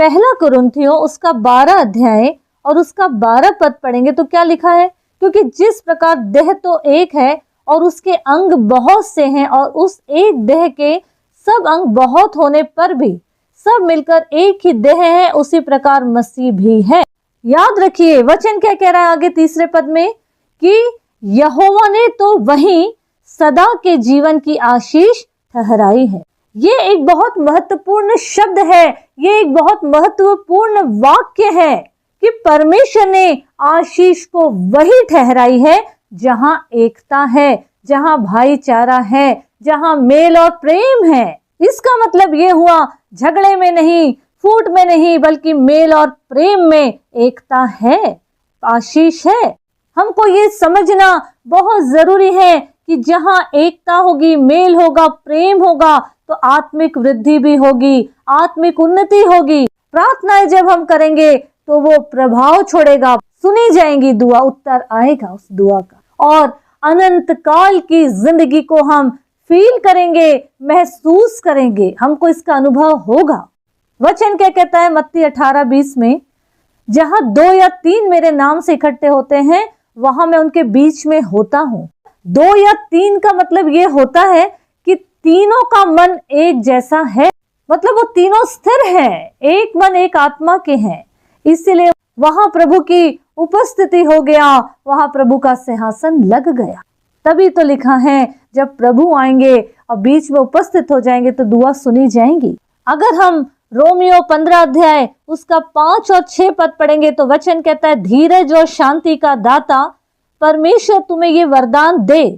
पहला कुरिन्थियों उसका 12 अध्याय और उसका 12 पद पढ़ेंगे तो क्या लिखा है, क्योंकि जिस प्रकार देह तो एक है और उसके अंग बहुत से हैं, और उस एक देह के सब अंग बहुत होने पर भी सब मिलकर एक ही देह है, उसी प्रकार मसीह भी है। याद रखिए वचन क्या कह रहा है आगे तीसरे पद में, कि यहोवा ने तो वही सदा के जीवन की आशीष ठहराई है। ये एक बहुत महत्वपूर्ण शब्द है, ये एक बहुत महत्वपूर्ण वाक्य है कि परमेश्वर ने आशीष को वही ठहराई है जहां एकता है, जहां भाईचारा है, जहां मेल और प्रेम है। इसका मतलब ये हुआ झगड़े में नहीं, फूट में नहीं, बल्कि मेल और प्रेम में एकता है, आशीष है। हमको ये समझना बहुत जरूरी है कि जहां एकता होगी, मेल होगा, प्रेम होगा, तो आत्मिक वृद्धि भी होगी, आत्मिक उन्नति होगी। प्रार्थनाएं जब हम करेंगे तो वो प्रभाव छोड़ेगा, सुनी जाएंगी दुआ, उत्तर आएगा उस दुआ का, और अनंत काल की जिंदगी को हम फील करेंगे, महसूस करेंगे, हमको इसका अनुभव होगा। वचन क्या कहता है मत्ती 18:20 में, जहां 2 या 3 मेरे नाम से इकट्ठे होते हैं वहां मैं उनके बीच में होता हूं। 2 या 3 का मतलब ये होता है कि तीनों का मन एक जैसा है, मतलब वो तीनों स्थिर हैं, एक मन एक आत्मा के हैं, इसीलिए वहां प्रभु की उपस्थिति हो गया, वहां प्रभु का सिंहासन लग गया। तभी तो लिखा है जब प्रभु आएंगे और बीच में उपस्थित हो जाएंगे तो दुआ सुनी जाएंगी। अगर हम रोमियो 15 अध्याय उसका 5 और 6 पद पढ़ेंगे तो वचन कहता है, धीरज और शांति का दाता परमेश्वर तुम्हें ये वरदान दे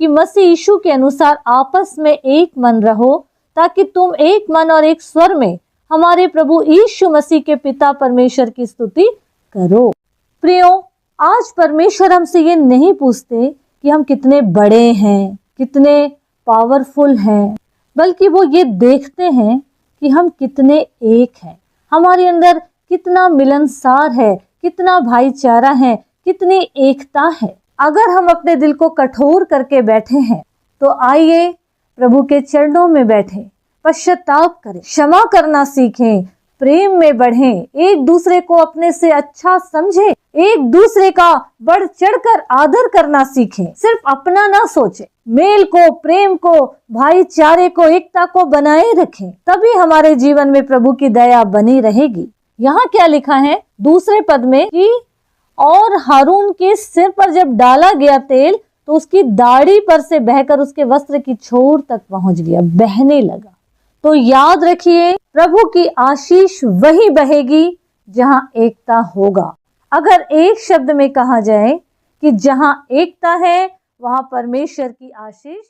कि मसीह यीशु के अनुसार आपस में एक मन रहो, ताकि तुम एक मन और एक स्वर में हमारे प्रभु यीशु मसीह के पिता परमेश्वर की स्तुति करो। प्रियो, आज परमेश्वर हमसे ये नहीं पूछते कि हम कितने बड़े हैं, कितने पावरफुल हैं, बल्कि वो ये देखते हैं कि हम कितने एक हैं, हमारे अंदर कितना मिलनसार है, कितना भाईचारा है, कितनी एकता है। अगर हम अपने दिल को कठोर करके बैठे हैं तो आइए प्रभु के चरणों में बैठे, पश्चाताप करें, क्षमा करना सीखें, प्रेम में बढ़ें, एक दूसरे को अपने से अच्छा समझें, एक दूसरे का बढ़ चढ़कर आदर करना सीखें, सिर्फ अपना ना सोचें, मेल को, प्रेम को, भाईचारे को, एकता को बनाए रखें, तभी हमारे जीवन में प्रभु की दया बनी रहेगी। यहाँ क्या लिखा है दूसरे पद में कि और हारून के सिर पर जब डाला गया तेल तो उसकी दाढ़ी पर से बहकर उसके वस्त्र की छोर तक पहुंच गया, बहने लगा। तो याद रखिए प्रभु की आशीष वही बहेगी जहां एकता होगा। अगर एक शब्द में कहा जाए कि जहां एकता है वहां परमेश्वर की आशीष